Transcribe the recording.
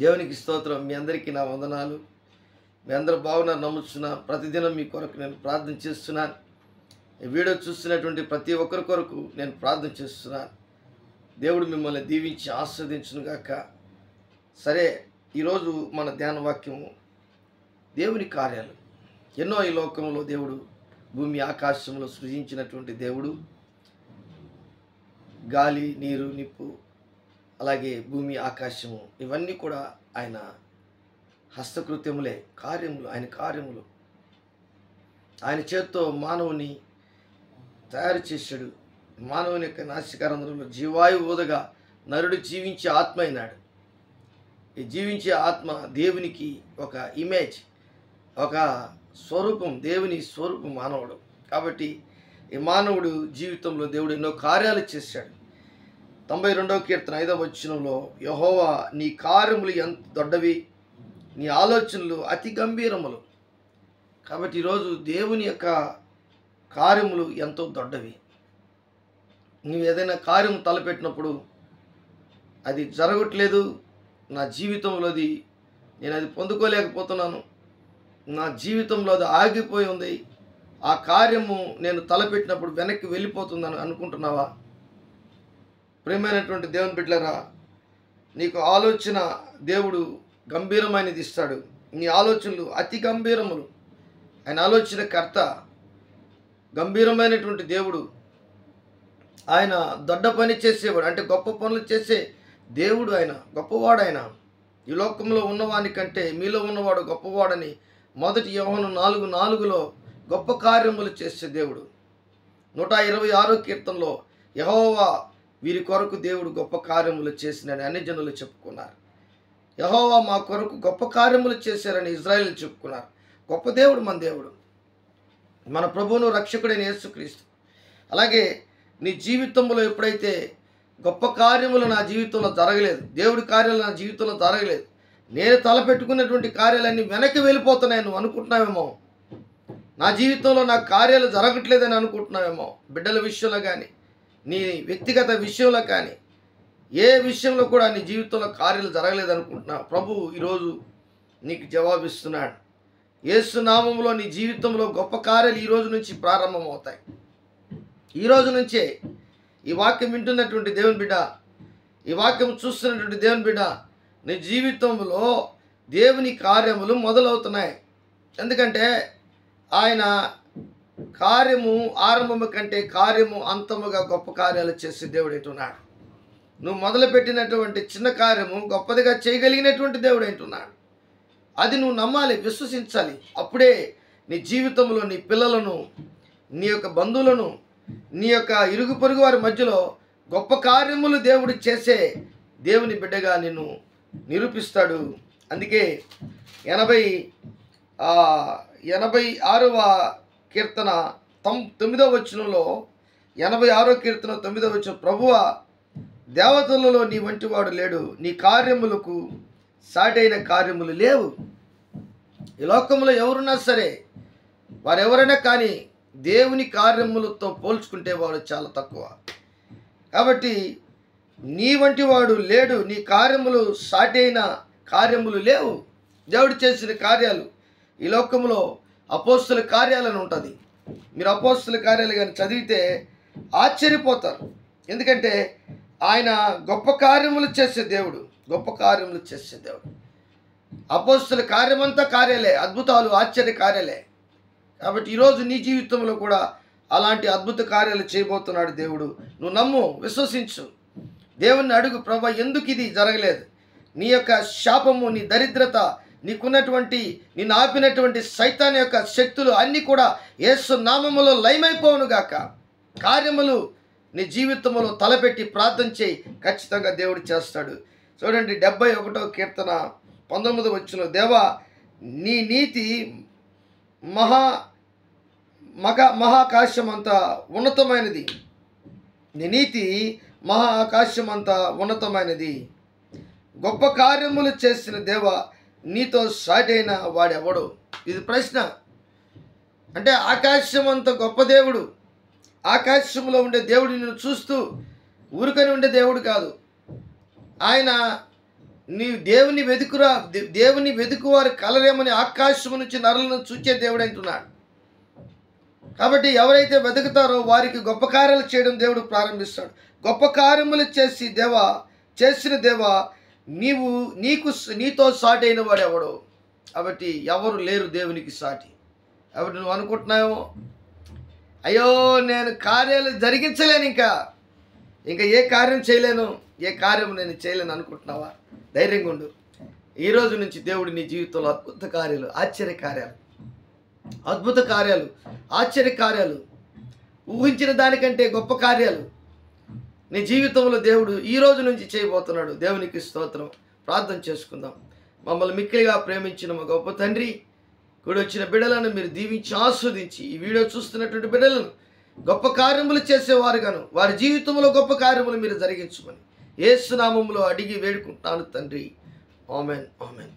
దేవునికి స్తోత్రం. మీ అందరికీ నా వందనాలు. మీ అందరూ బాగున్నారు నమ్ముతున్నా. ప్రతిదినం మీ కొరకు నేను ప్రార్థన చేస్తున్నాను. ఈ వీడియో చూస్తున్నటువంటి ప్రతి ఒక్కరి కొరకు నేను ప్రార్థన చేస్తున్నాను. దేవుడు మిమ్మల్ని దీవించి ఆస్వాదించును గాక. సరే, ఈరోజు మన ధ్యాన వాక్యము దేవుని కార్యాలు. ఎన్నో ఈ లోకంలో దేవుడు భూమి ఆకాశంలో సృజించినటువంటి దేవుడు. గాలి, నీరు, నిప్పు, అలాగే భూమి, ఆకాశము ఇవన్నీ కూడా ఆయన హస్తకృత్యములే, కార్యములు, ఆయన కార్యములు. ఆయన చేత్తో మానవుని తయారు చేశాడు. మానవుని యొక్క నాసికారంధ్రంలో జీవాయు ఊదగా నరుడు జీవించే ఆత్మ అయినాడు. ఈ జీవించే ఆత్మ దేవునికి ఒక ఇమేజ్, ఒక స్వరూపం, దేవుని స్వరూపం మానవుడు. కాబట్టి ఈ మానవుడు జీవితంలో దేవుడు ఎన్నో కార్యాలు చేశాడు. 92వ కీర్తన 5వ వచనంలో, యెహోవా నీ కార్యములు ఎంత దొడ్డవి, నీ ఆలోచనలు అతి గంభీరములు. కాబట్టి ఈరోజు దేవుని యొక్క కార్యములు ఎంతో దొడ్డవి. నువ్వు ఏదైనా కార్యం తలపెట్టినప్పుడు అది జరగట్లేదు, నా జీవితంలోది నేను అది పొందుకోలేకపోతున్నాను, నా జీవితంలో అది ఆగిపోయి ఉంది, ఆ కార్యము నేను తలపెట్టినప్పుడు వెనక్కి వెళ్ళిపోతుందని అనుకుంటున్నావా? ప్రియమైనటువంటి దేవుని బిడ్డలారా, నీకు ఆలోచన దేవుడు గంభీరమైనది ఇస్తాడు. నీ ఆలోచనలు అతి గంభీరములు. ఆయన ఆలోచన కర్త, గంభీరమైనటువంటి దేవుడు. ఆయన దొడ్డ పని చేసేవాడు, అంటే గొప్ప పనులు చేసే దేవుడు. ఆయన గొప్పవాడు. ఆయన ఈ లోకంలో ఉన్నవాని కంటే మీలో ఉన్నవాడు గొప్పవాడని 1 యోహాను 4:4లో గొప్ప కార్యములు చేసే దేవుడు. 126వ కీర్తనలో, యెహోవా వీరి కొరకు దేవుడు గొప్ప కార్యములు చేసినని అన్ని జనులు చెప్పుకున్నారు. యెహోవా మా కొరకు గొప్ప కార్యములు చేశారని ఇజ్రాయేలు చెప్పుకున్నారు. గొప్ప దేవుడు మన దేవుడు, మన ప్రభువును రక్షకుడైన యేసుక్రీస్తు. అలాగే నీ జీవితంలో ఎప్పుడైతే గొప్ప కార్యములు నా జీవితంలో జరగలేదు, దేవుడి కార్యాలు నా జీవితంలో జరగలేదు, నేను తలపెట్టుకున్నటువంటి కార్యాలన్నీ వెనక్కి వెళ్ళిపోతున్నాయి నువ్వు అనుకుంటున్నావేమో, నా జీవితంలో నా కార్యాలు జరగట్లేదని అనుకుంటున్నావేమో, బిడ్డల విషయంలో కానీ, నీ వ్యక్తిగత విషయంలో కానీ, ఏ విషయంలో కూడా నీ జీవితంలో కార్యాలు జరగలేదు అనుకుంటున్నావు, ప్రభు ఈరోజు నీకు జవాబిస్తున్నాడు. యేసు నామములో నీ జీవితంలో గొప్ప కార్యాలు ఈ రోజు నుంచి ప్రారంభమవుతాయి. ఈ రోజు నుంచే ఈ వాక్యం వింటున్నటువంటి దేవుని బిడ్డ, ఈ వాక్యం చూస్తున్నటువంటి దేవుని బిడ్డ, నీ జీవితంలో దేవుని కార్యములు మొదలవుతున్నాయి. ఎందుకంటే ఆయన కార్యము ఆరంభము కంటే కార్యము అంతముగా గొప్ప కార్యాలు చేసే దేవుడు అంటున్నాడు. నువ్వు మొదలుపెట్టినటువంటి చిన్న కార్యము గొప్పదిగా చేయగలిగినటువంటి దేవుడు అంటున్నాడు. అది నువ్వు నమ్మాలి, విశ్వసించాలి. అప్పుడే నీ జీవితంలో నీ పిల్లలను, నీ యొక్క బంధువులను, నీ యొక్క ఇరుగు పొరుగు వారి మధ్యలో గొప్ప కార్యములు దేవుడు చేసే దేవుని బిడ్డగా నిన్ను నిరూపిస్తాడు. అందుకే 86వ కీర్తన 9వ వచనంలో, 86వ కీర్తన 9వ వచనం, ప్రభువా దేవతలలో నీ వంటి వాడు లేడు, నీ కార్యములకు సాటైన కార్యములు లేవు. ఈ లోకంలో ఎవరున్నా సరే, వారెవరైనా కానీ దేవుని కార్యములతో పోల్చుకుంటే వాడు చాలా తక్కువ. కాబట్టి నీ వంటి వాడు లేడు, నీ కార్యములు సాటైన కార్యములు లేవు. దేవుడు చేసిన కార్యాలు ఈ లోకంలో అపోస్తుల కార్యాలను ఉంటుంది. మీరు అపోస్తుల కార్యాలు కానీ చదివితే ఆశ్చర్యపోతారు. ఎందుకంటే ఆయన గొప్ప కార్యములు చేసే దేవుడు, గొప్ప కార్యములు చేసే దేవుడు. అపోస్తుల కార్యమంతా కార్యాలే, అద్భుతాలు, ఆశ్చర్య కార్యాలే. కాబట్టి ఈరోజు నీ జీవితంలో కూడా అలాంటి అద్భుత కార్యాలు చేయబోతున్నాడు దేవుడు. నువ్వు నమ్ము, విశ్వసించు, దేవుణ్ణి అడుగు, ప్రభా ఎందుకు ఇది జరగలేదు? నీ యొక్క శాపము, నీ దరిద్రత, నీకున్నటువంటి నిన్ను ఆపినటువంటి సైతాన్ యొక్క శక్తులు అన్నీ కూడా యేసు నామములో లయమైపోవును గాక. కార్యములు నీ జీవితంలో తలపెట్టి ప్రార్థన చేయి, ఖచ్చితంగా దేవుడు చేస్తాడు. చూడండి, 71వ కీర్తన 19వ వచనం, దేవా నీ నీతి మహాకాశం అంత ఉన్నతమైనది, నీ నీతి ఆకాశం అంత ఉన్నతమైనది. గొప్ప కార్యములు చేసిన దేవా నీతో సాటైన వాడెవడు? ఇది ప్రశ్న. అంటే ఆకాశం అంత గొప్ప దేవుడు, ఆకాశంలో ఉండే దేవుడు నిన్ను చూస్తూ ఊరికని ఉండే దేవుడు కాదు. ఆయన నీ దేవుని వెతుకురా, దేవుని వెతుకువారు కలరేమని ఆకాశం నుంచి నరులను చూచే దేవుడు అంటున్నాడు. కాబట్టి ఎవరైతే వెతుకుతారో వారికి గొప్ప కార్యాలు చేయడం దేవుడు ప్రారంభిస్తాడు. గొప్ప కార్యములు చేసిన దేవా నీతో సాటి అయిన వాడు ఎవడు? కాబట్టి ఎవరు లేరు దేవునికి సాటి. కాబట్టి నువ్వు అనుకుంటున్నావు, అయ్యో నేను కార్యాలు జరిగించలేను, ఇంకా ఏ కార్యం చేయలేను, ఏ కార్యం నేను చేయలేను అనుకుంటున్నావా? ధైర్యంగా ఉండు. ఈ రోజు నుంచి దేవుడు నీ జీవితంలో అద్భుత కార్యాలు, ఆశ్చర్య కార్యాలు, ఊహించిన దానికంటే గొప్ప కార్యాలు నీ జీవితంలో దేవుడు ఈ రోజు నుంచి చేయబోతున్నాడు. దేవునికి స్తోత్రం. ప్రార్థన చేసుకుందాం. మమ్మల్ని మిక్కిలిగా ప్రేమించిన మా గొప్ప తండ్రి, కూడి వచ్చిన బిడ్డలను మీరు దీవించి ఆస్వాదించి, ఈ వీడియో చూస్తున్నటువంటి బిడ్డలను గొప్ప కార్యములు చేసేవారుగాను, వారి జీవితంలో గొప్ప కార్యములు మీరు జరిగించమని యేసు నామములో అడిగి వేడుకుంటున్నాను తండ్రి. Amen, amen.